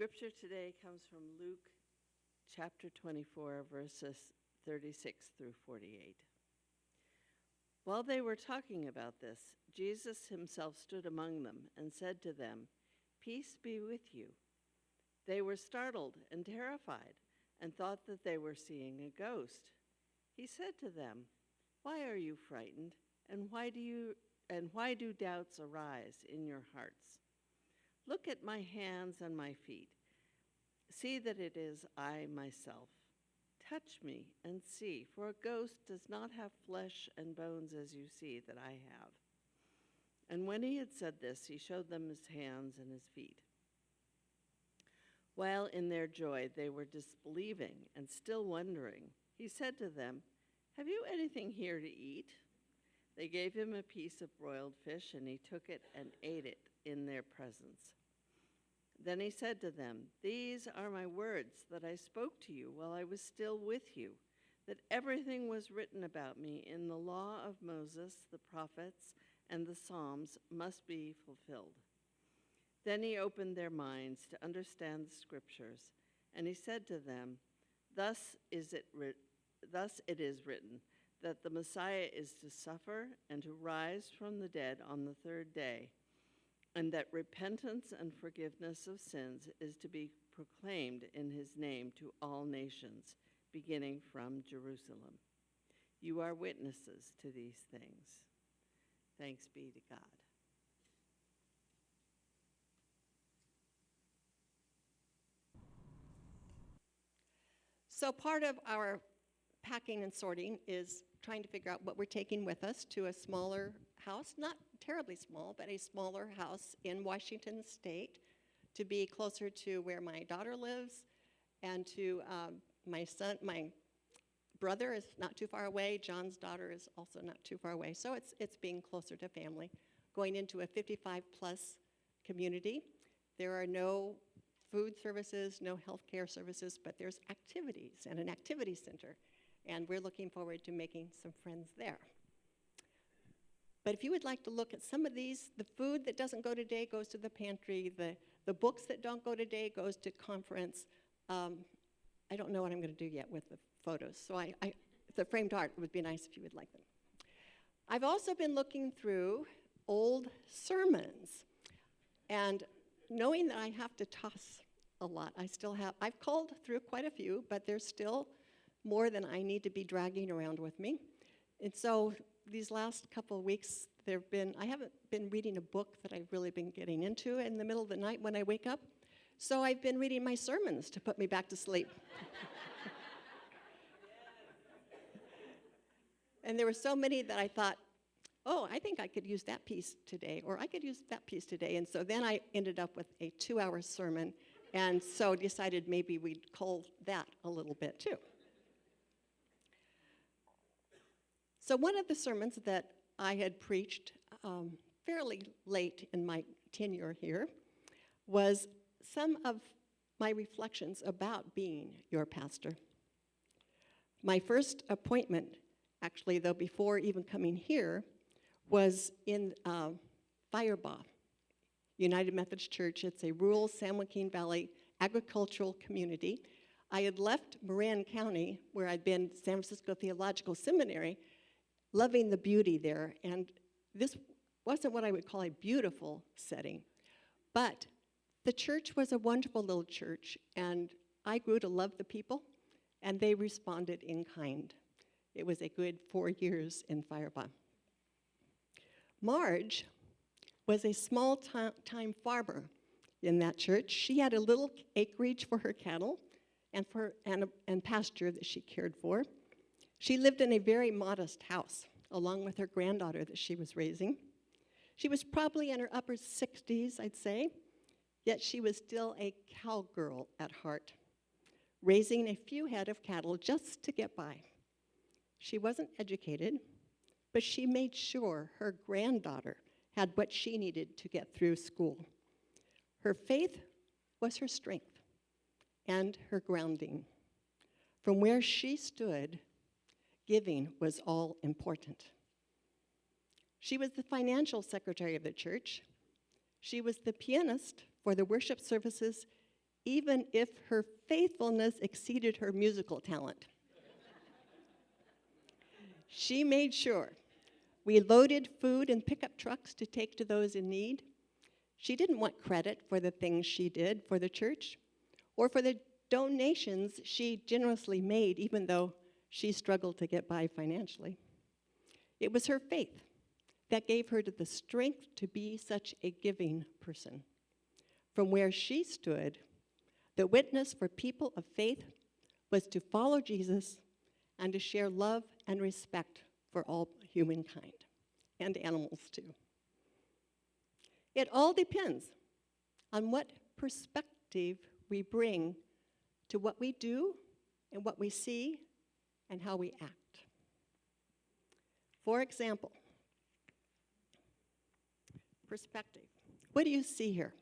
Scripture today comes from Luke chapter 24, verses 36 through 48. While they were talking about this, Jesus himself stood among them and said to them, "Peace be with you." They were startled and terrified and thought that they were seeing a ghost. He said to them, "Why are you frightened? And why do doubts arise in your hearts? Look at my hands and my feet. See that it is I myself. Touch me and see, for a ghost does not have flesh and bones as you see that I have." And when he had said this, he showed them his hands and his feet. While in their joy they were disbelieving and still wondering, he said to them, "Have you anything here to eat?" They gave him a piece of broiled fish, and he took it and ate it in their presence. Then he said to them, "These are my words that I spoke to you while I was still with you, that everything was written about me in the law of Moses, the prophets, and the Psalms must be fulfilled." Then he opened their minds to understand the Scriptures, and he said to them, Thus it is written, that the Messiah is to suffer and to rise from the dead on the third day, and that repentance and forgiveness of sins is to be proclaimed in his name to all nations, beginning from Jerusalem. You are witnesses to these things. Thanks be to God. So part of our packing and sorting is trying to figure out what we're taking with us to a smaller house, not terribly small, but a smaller house in Washington State, to be closer to where my daughter lives and to my brother is not too far away. John's daughter is also not too far away. So it's being closer to family, going into a 55-plus community. There are no food services, no healthcare services, but there's activities and an activity center. And we're looking forward to making some friends there. But if you would like to look at some of these, the food that doesn't go today goes to the pantry. The books that don't go today goes to conference. I don't know what I'm going to do yet with the photos. So the framed art would be nice if you would like them. I've also been looking through old sermons. And knowing that I have to toss a lot, I've culled through quite a few, but there's still more than I need to be dragging around with me. And so these last couple of weeks, I haven't been reading a book that I've really been getting into in the middle of the night when I wake up. So I've been reading my sermons to put me back to sleep. And there were so many that I thought, oh, I think I could use that piece today, or I could use that piece today. And so then I ended up with a 2-hour sermon, and so decided maybe we'd cull that a little bit too. So one of the sermons that I had preached fairly late in my tenure here was some of my reflections about being your pastor. My first appointment, actually, though, before even coming here, was in Firebaugh, United Methodist Church. It's a rural San Joaquin Valley agricultural community. I had left Marin County, where I'd been San Francisco Theological Seminary, loving the beauty there. And this wasn't what I would call a beautiful setting. But the church was a wonderful little church, and I grew to love the people, and they responded in kind. It was a good 4 years in Firebaugh. Marge was a small-time farmer in that church. She had a little acreage for her cattle and pasture that she cared for. She lived in a very modest house, along with her granddaughter that she was raising. She was probably in her upper 60s, I'd say, yet she was still a cowgirl at heart, raising a few head of cattle just to get by. She wasn't educated, but she made sure her granddaughter had what she needed to get through school. Her faith was her strength and her grounding. From where she stood, giving was all important. She was the financial secretary of the church. She was the pianist for the worship services even if her faithfulness exceeded her musical talent. She made sure we loaded food in pickup trucks to take to those in need. She didn't want credit for the things she did for the church or for the donations she generously made, even though she struggled to get by financially. It was her faith that gave her the strength to be such a giving person. From where she stood, the witness for people of faith was to follow Jesus and to share love and respect for all humankind, and animals too. It all depends on what perspective we bring to what we do and what we see and how we act. For example, perspective. What do you see here?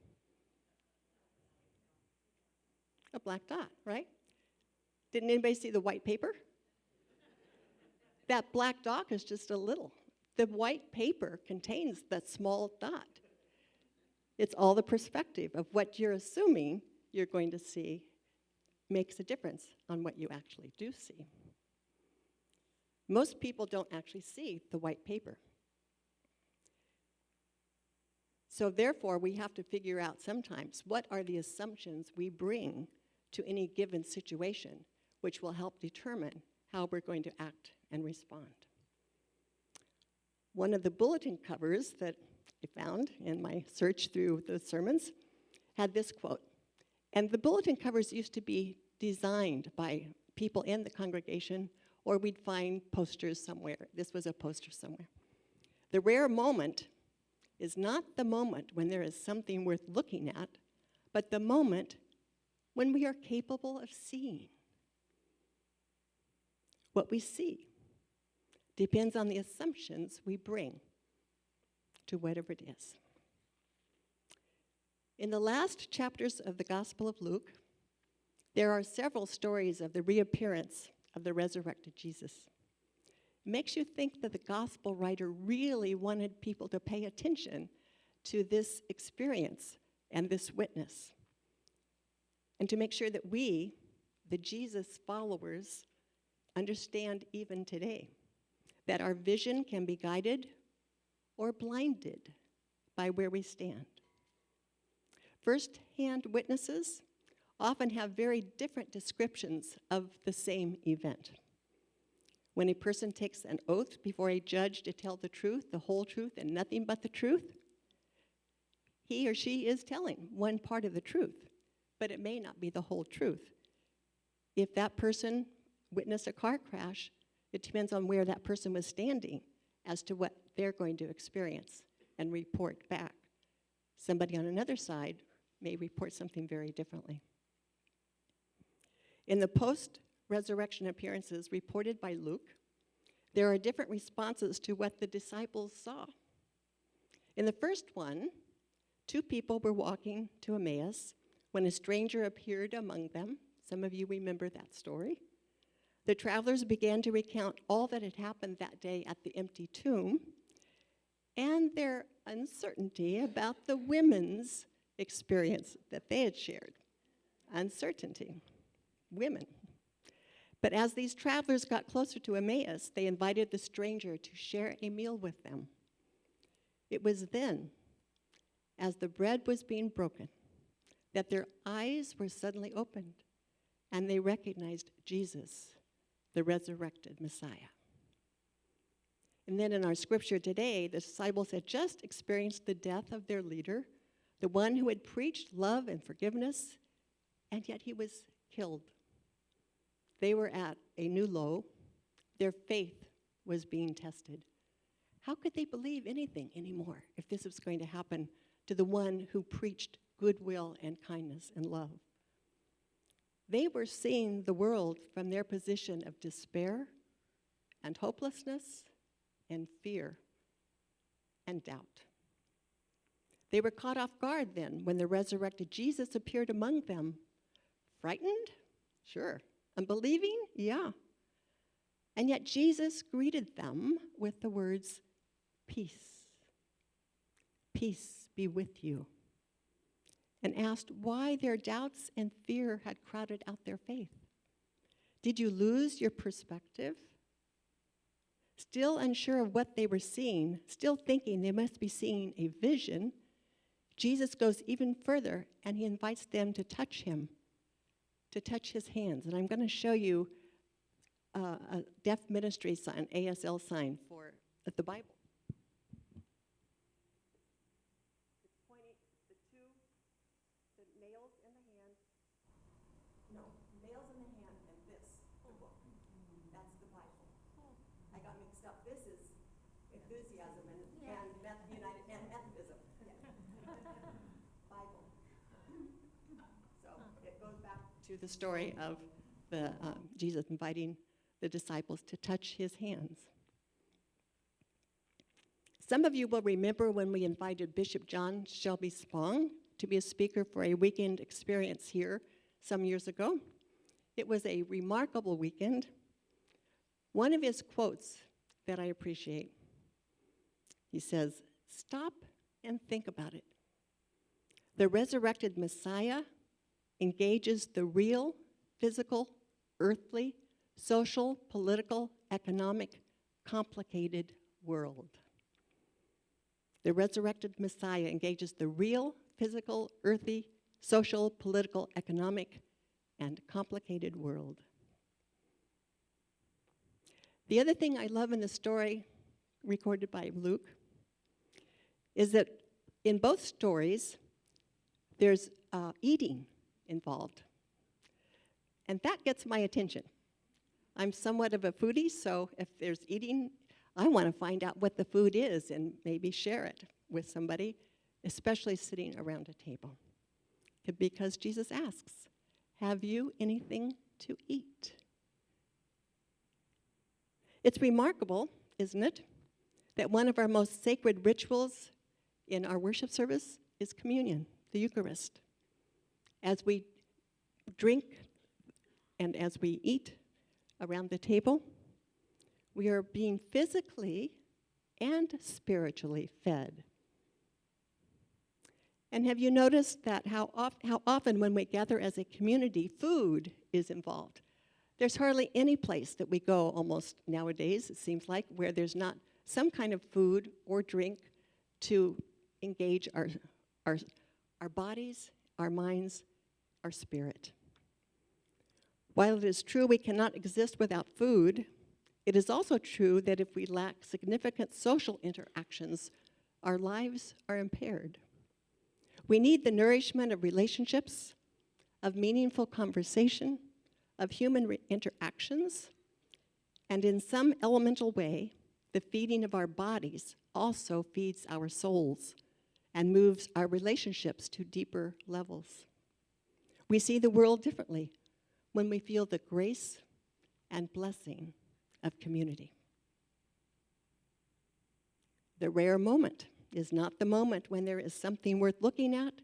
A black dot, right? Didn't anybody see the white paper? That black dot is just a little. The white paper contains that small dot. It's all the perspective of what you're assuming you're going to see makes a difference on what you actually do see. Most people don't actually see the white paper. So therefore, we have to figure out sometimes what are the assumptions we bring to any given situation, which will help determine how we're going to act and respond. One of the bulletin covers that I found in my search through the sermons had this quote. And the bulletin covers used to be designed by people in the congregation, or we'd find posters somewhere. This was a poster somewhere. The rare moment is not the moment when there is something worth looking at, but the moment when we are capable of seeing. What we see depends on the assumptions we bring to whatever it is. In the last chapters of the Gospel of Luke, there are several stories of the reappearance of the resurrected Jesus. It makes you think that the gospel writer really wanted people to pay attention to this experience and this witness, and to make sure that we, the Jesus followers, understand even today that our vision can be guided or blinded by where we stand. First-hand witnesses often have very different descriptions of the same event. When a person takes an oath before a judge to tell the truth, the whole truth, and nothing but the truth, he or she is telling one part of the truth, but it may not be the whole truth. If that person witnessed a car crash, it depends on where that person was standing as to what they're going to experience and report back. Somebody on another side may report something very differently. In the post-resurrection appearances reported by Luke, there are different responses to what the disciples saw. In the first one, 2 people were walking to Emmaus when a stranger appeared among them. Some of you remember that story. The travelers began to recount all that had happened that day at the empty tomb and their uncertainty about the women's experience that they had shared. Uncertainty. Women. But as these travelers got closer to Emmaus, they invited the stranger to share a meal with them. It was then, as the bread was being broken, that their eyes were suddenly opened, and they recognized Jesus, the resurrected Messiah. And then in our scripture today, the disciples had just experienced the death of their leader, the one who had preached love and forgiveness, and yet he was killed. They were at a new low. Their faith was being tested. How could they believe anything anymore if this was going to happen to the one who preached goodwill and kindness and love? They were seeing the world from their position of despair and hopelessness and fear and doubt. They were caught off guard then when the resurrected Jesus appeared among them. Frightened? Sure. Unbelieving? Yeah. And yet Jesus greeted them with the words, peace. Peace be with you. and asked why their doubts and fear had crowded out their faith. Did you lose your perspective? Still unsure of what they were seeing, still thinking they must be seeing a vision, Jesus goes even further and he invites them to touch him, to touch his hands. And I'm going to show you a deaf ministry sign, ASL sign for the Bible. It's pointing the nails in the hand. No, nails in the hand and this, the book. That's the Bible. I got mixed up. This is enthusiasm and Methodism. Bible. So it goes back to the story of Jesus inviting the disciples to touch his hands. Some of you will remember when we invited Bishop John Shelby Spong to be a speaker for a weekend experience here some years ago. It was a remarkable weekend. One of his quotes that I appreciate, he says, "Stop and think about it. The resurrected Messiah engages the real, physical, earthly, social, political, economic, complicated world." The resurrected Messiah engages the real, physical, earthly, social, political, economic, and complicated world. The other thing I love in the story recorded by Luke is that in both stories, there's eating involved. And that gets my attention. I'm somewhat of a foodie, so if there's eating, I want to find out what the food is and maybe share it with somebody, especially sitting around a table. Because Jesus asks, "Have you anything to eat?" It's remarkable, isn't it, that one of our most sacred rituals in our worship service is communion, the Eucharist. As we drink and as we eat around the table, we are being physically and spiritually fed. And have you noticed that how often when we gather as a community, food is involved? There's hardly any place that we go almost nowadays, it seems like, where there's not some kind of food or drink to engage our bodies, our minds, our spirit. While it is true we cannot exist without food, it is also true that if we lack significant social interactions, our lives are impaired. We need the nourishment of relationships, of meaningful conversation, of human interactions, and in some elemental way, the feeding of our bodies also feeds our souls and moves our relationships to deeper levels. We see the world differently when we feel the grace and blessing of community. The rare moment is not the moment when there is something worth looking at,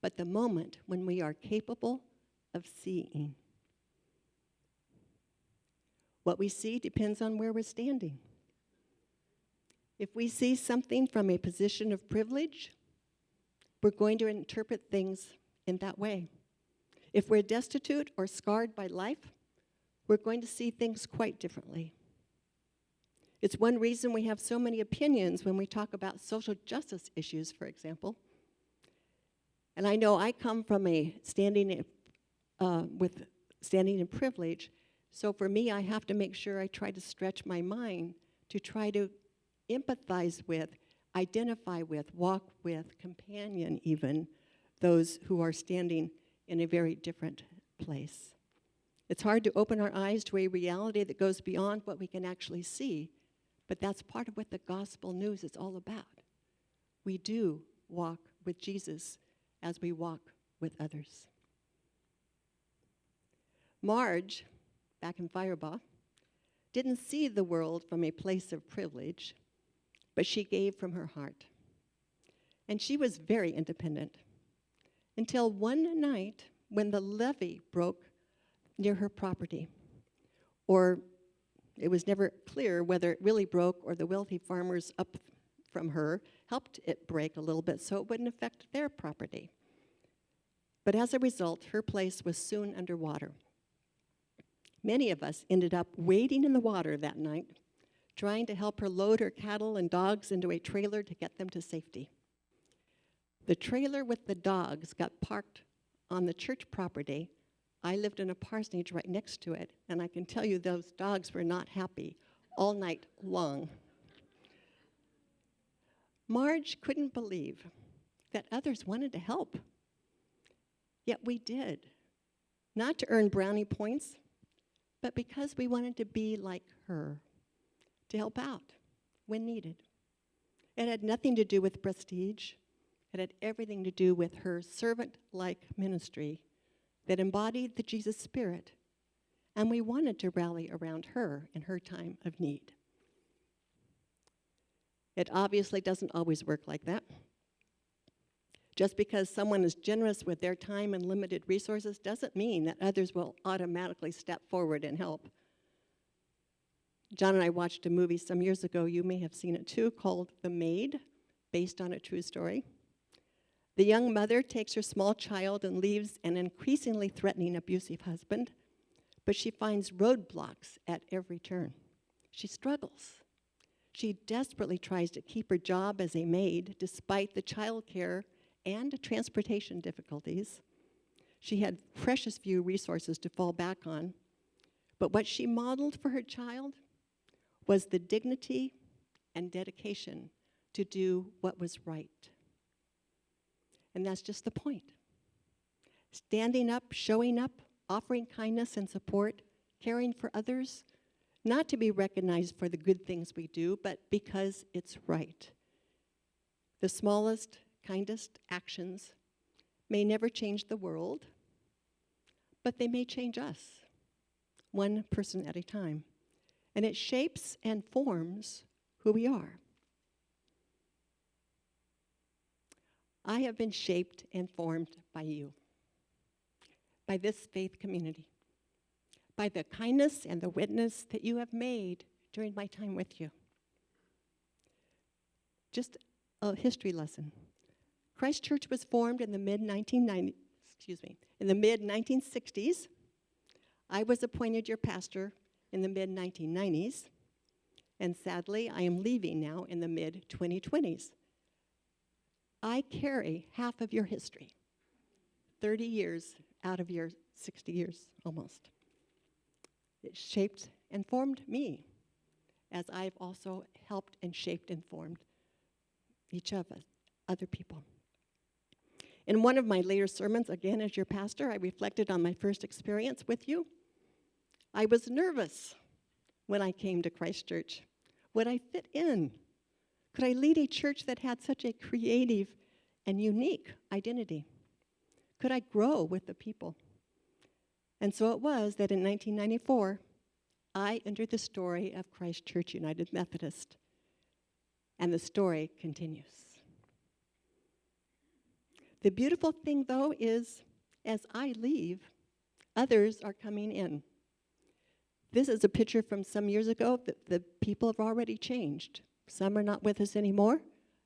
but the moment when we are capable of seeing. What we see depends on where we're standing. If we see something from a position of privilege, we're going to interpret things in that way. If we're destitute or scarred by life, we're going to see things quite differently. It's one reason we have so many opinions when we talk about social justice issues, for example. And I know I come from standing in privilege, so for me, I have to make sure I try to stretch my mind to try to empathize with, identify with, walk with, companion even, those who are standing in a very different place. It's hard to open our eyes to a reality that goes beyond what we can actually see, but that's part of what the gospel news is all about. We do walk with Jesus as we walk with others. Marge, back in Firebaugh, didn't see the world from a place of privilege, but she gave from her heart. And she was very independent until one night when the levee broke near her property, or it was never clear whether it really broke or the wealthy farmers up from her helped it break a little bit so it wouldn't affect their property. But as a result, her place was soon underwater. Many of us ended up wading in the water that night, trying to help her load her cattle and dogs into a trailer to get them to safety. The trailer with the dogs got parked on the church property. I lived in a parsonage right next to it, and I can tell you those dogs were not happy all night long. Marge couldn't believe that others wanted to help. Yet we did, not to earn brownie points, but because we wanted to be like her, to help out when needed. It had nothing to do with prestige. It had everything to do with her servant-like ministry that embodied the Jesus spirit, and we wanted to rally around her in her time of need. It obviously doesn't always work like that. Just because someone is generous with their time and limited resources doesn't mean that others will automatically step forward and help. John and I watched a movie some years ago, you may have seen it too, called The Maid, based on a true story. The young mother takes her small child and leaves an increasingly threatening, abusive husband, but she finds roadblocks at every turn. She struggles. She desperately tries to keep her job as a maid despite the childcare and transportation difficulties. She had precious few resources to fall back on, but what she modeled for her child was the dignity and dedication to do what was right. And that's just the point. Standing up, showing up, offering kindness and support, caring for others, not to be recognized for the good things we do, but because it's right. The smallest, kindest actions may never change the world, but they may change us, one person at a time. And it shapes and forms who we are. I have been shaped and formed by you, by this faith community, by the kindness and the witness that you have made during my time with you. Just a history lesson. Christ Church was formed in the mid-1960s. I was appointed your pastor in the mid-1990s, and sadly, I am leaving now in the mid-2020s. I carry half of your history, 30 years out of your 60 years, almost. It shaped and formed me, as I've also helped and shaped and formed each of us, other people. In one of my later sermons, again as your pastor, I reflected on my first experience with you. I was nervous when I came to Christ Church. Would I fit in? Could I lead a church that had such a creative and unique identity? Could I grow with the people? And so it was that in 1994, I entered the story of Christ Church United Methodist. And the story continues. The beautiful thing, though, is as I leave, others are coming in. This is a picture from some years ago. The people have already changed. Some are not with us anymore,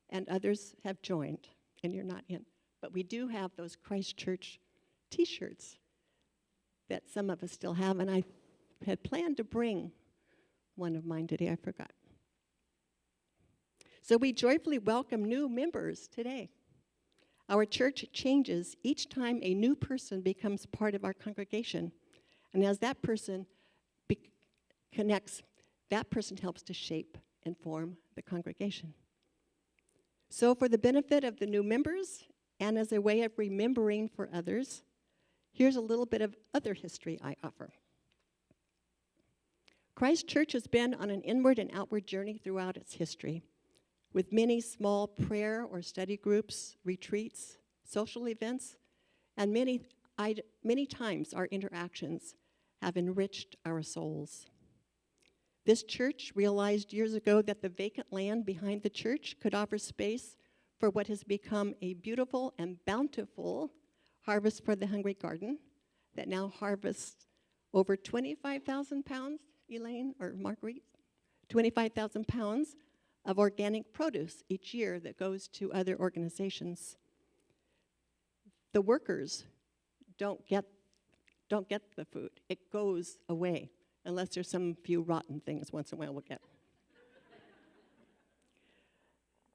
and others have joined, and you're not in. But we do have those Christ Church t-shirts that some of us still have, and I had planned to bring one of mine today. I forgot. So we joyfully welcome new members today. Our church changes each time a new person becomes part of our congregation. And as that person connects, that person helps to shape and form the congregation. So for the benefit of the new members and as a way of remembering for others, here's a little bit of other history I offer. Christ Church has been on an inward and outward journey throughout its history, with many small prayer or study groups, retreats, social events, and many times our interactions have enriched our souls. This church realized years ago that the vacant land behind the church could offer space for what has become a beautiful and bountiful Harvest for the Hungry Garden that now harvests over 25,000 pounds, Elaine or Marguerite, 25,000 pounds of organic produce each year that goes to other organizations. The workers don't get the food. It goes away, unless there's some few rotten things once in a while we'll get.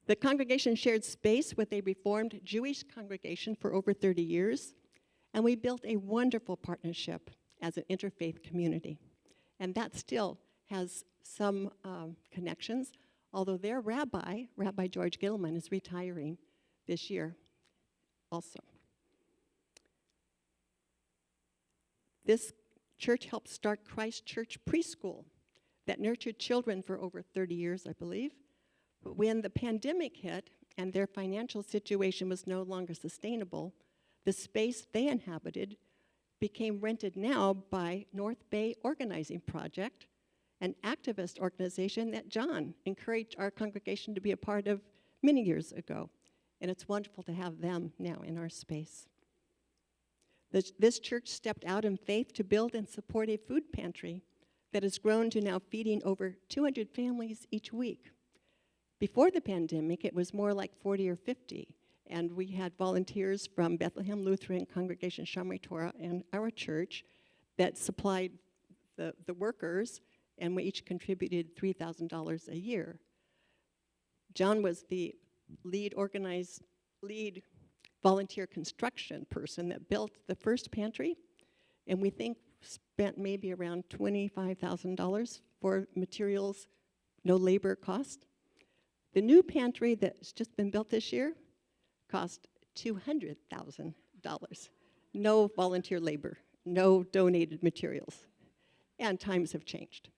The congregation shared space with a Reformed Jewish congregation for over 30 years, and we built a wonderful partnership as an interfaith community. And that still has some connections, although their rabbi, Rabbi George Gilman, is retiring this year also. This church helped start Christ Church Preschool that nurtured children for over 30 years, I believe. But when the pandemic hit and their financial situation was no longer sustainable, the space they inhabited became rented now by North Bay Organizing Project, an activist organization that John encouraged our congregation to be a part of many years ago. And it's wonderful to have them now in our space. This church stepped out in faith to build and support a food pantry that has grown to now feeding over 200 families each week. Before the pandemic, it was more like 40 or 50, and we had volunteers from Bethlehem Lutheran Congregation Shamri Torah and our church that supplied the workers, and we each contributed $3,000 a year. John was the lead volunteer construction person that built the first pantry, and we think spent maybe around $25,000 for materials, no labor cost. The new pantry that's just been built this year cost $200,000. No volunteer labor, no donated materials, and times have changed.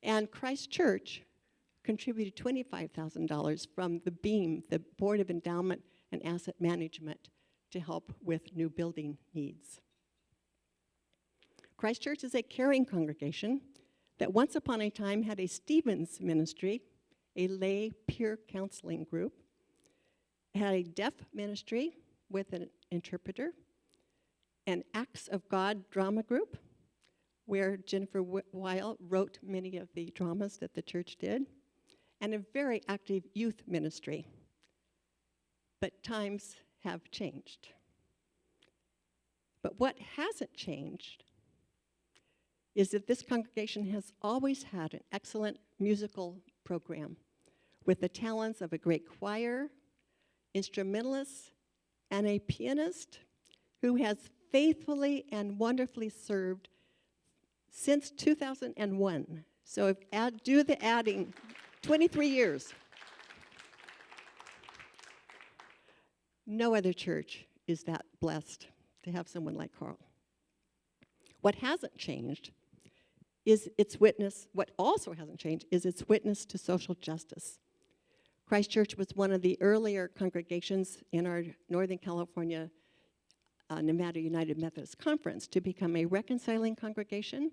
And Christ Church contributed $25,000 from the BEAM, the Board of Endowment and Asset Management, to help with new building needs. Christ Church is a caring congregation that once upon a time had a Stevens ministry, a lay peer counseling group, had a deaf ministry with an interpreter, an Acts of God drama group, where Jennifer Weil wrote many of the dramas that the church did, and a very active youth ministry. But times have changed. But what hasn't changed is that this congregation has always had an excellent musical program with the talents of a great choir, instrumentalists, and a pianist who has faithfully and wonderfully served since 2001. So do the adding, 23 years. No other church is that blessed to have someone like Carl. What hasn't changed is its witness. What also hasn't changed is its witness to social justice. Christ Church was one of the earlier congregations in our Northern California Nevada United Methodist Conference to become a reconciling congregation,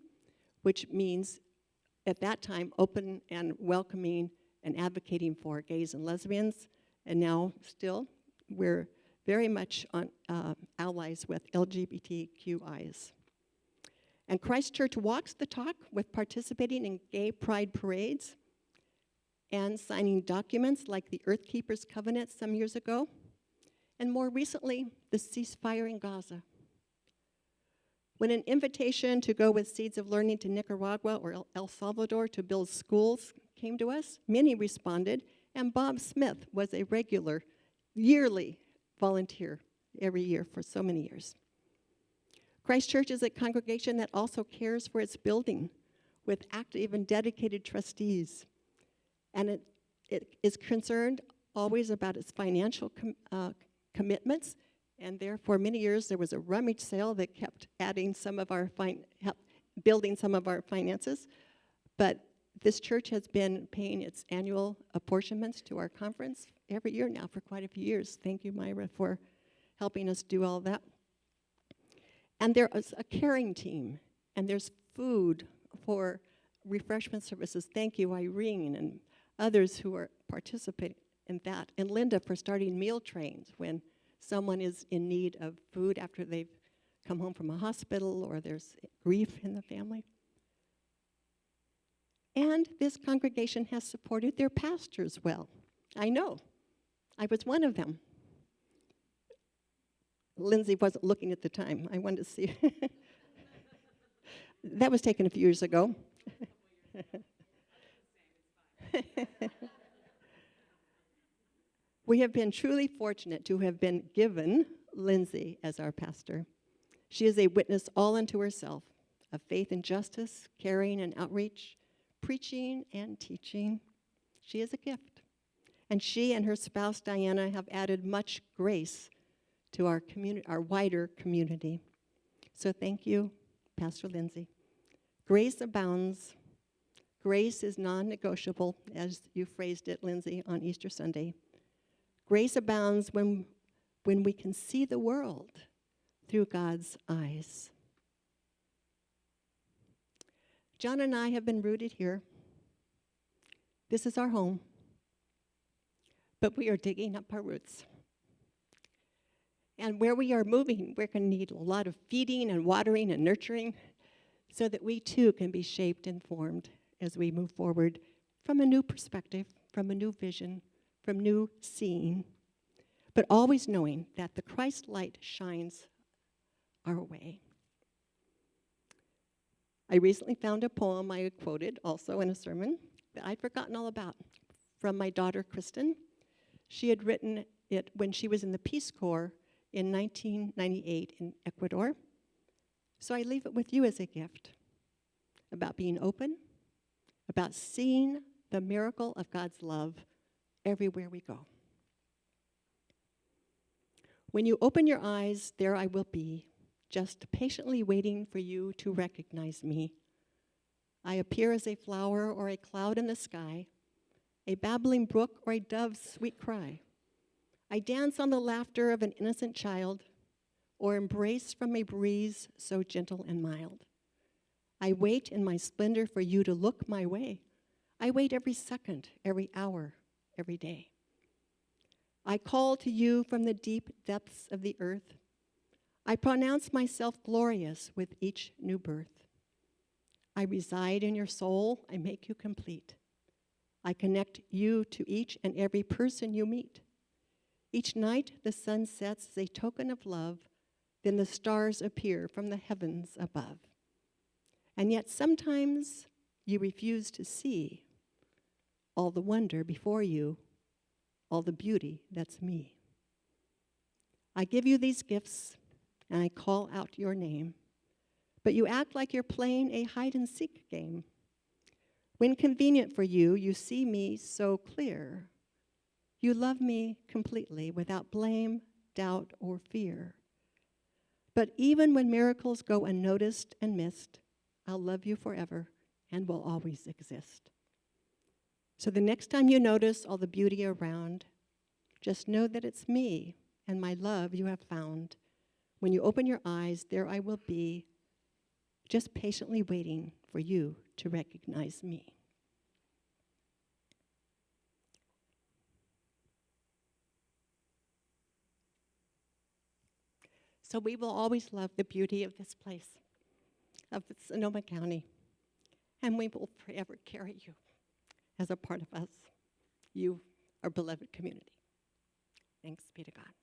which means at that time open and welcoming and advocating for gays and lesbians, and now still we're very much on allies with LGBTQIs. And Christ Church walks the talk with participating in gay pride parades and signing documents like the Earth Keepers Covenant some years ago, and more recently, the ceasefire in Gaza. When an invitation to go with Seeds of Learning to Nicaragua or El Salvador to build schools came to us, many responded, and Bob Smith was a regular, yearly volunteer every year for so many years. Christ Church is a congregation that also cares for its building with active and dedicated trustees. And it is concerned always about its financial commitments. And there, for many years, there was a rummage sale that kept adding some of our building some of our finances. But this church has been paying its annual apportionments to our conference every year now for quite a few years. Thank you, Myra, for helping us do all that. And there is a caring team, and there's food for refreshment services. Thank you, Irene, and others who are participating in that. And Linda for starting meal trains when someone is in need of food after they've come home from a hospital or there's grief in the family. And this congregation has supported their pastors well. I know. I was one of them. Lindsay wasn't looking at the time. I wanted to see. That was taken a few years ago. We have been truly fortunate to have been given Lindsay as our pastor. She is a witness all unto herself of faith and justice, caring and outreach, preaching and teaching. She is a gift. And she and her spouse, Diana, have added much grace to our community, our wider community. So thank you, Pastor Lindsay. Grace abounds. Grace is non-negotiable, as you phrased it, Lindsay, on Easter Sunday. Grace abounds when we can see the world through God's eyes. John and I have been rooted here. This is our home. But we are digging up our roots. And where we are moving, we're going to need a lot of feeding and watering and nurturing so that we too can be shaped and formed as we move forward from a new perspective, from a new vision, from new seeing, but always knowing that the Christ light shines our way. I recently found a poem I quoted also in a sermon that I'd forgotten all about from my daughter, Kristen. She had written it when she was in the Peace Corps in 1998 in Ecuador. So I leave it with you as a gift about being open, about seeing the miracle of God's love everywhere we go. When you open your eyes, there I will be, just patiently waiting for you to recognize me. I appear as a flower or a cloud in the sky, a babbling brook or a dove's sweet cry. I dance on the laughter of an innocent child, or embrace from a breeze so gentle and mild. I wait in my splendor for you to look my way. I wait every second, every hour, every day. I call to you from the deep depths of the earth. I pronounce myself glorious with each new birth. I reside in your soul, I make you complete. I connect you to each and every person you meet. Each night the sun sets as a token of love, then the stars appear from the heavens above. And yet sometimes you refuse to see all the wonder before you, all the beauty that's me. I give you these gifts and I call out your name, but you act like you're playing a hide-and-seek game. When convenient for you, you see me so clear. You love me completely without blame, doubt, or fear. But even when miracles go unnoticed and missed, I'll love you forever and will always exist. So the next time you notice all the beauty around, just know that it's me and my love you have found. When you open your eyes, there I will be, just patiently waiting for you to recognize me. So we will always love the beauty of this place, of Sonoma County, and we will forever carry you as a part of us, you, our beloved community. Thanks be to God.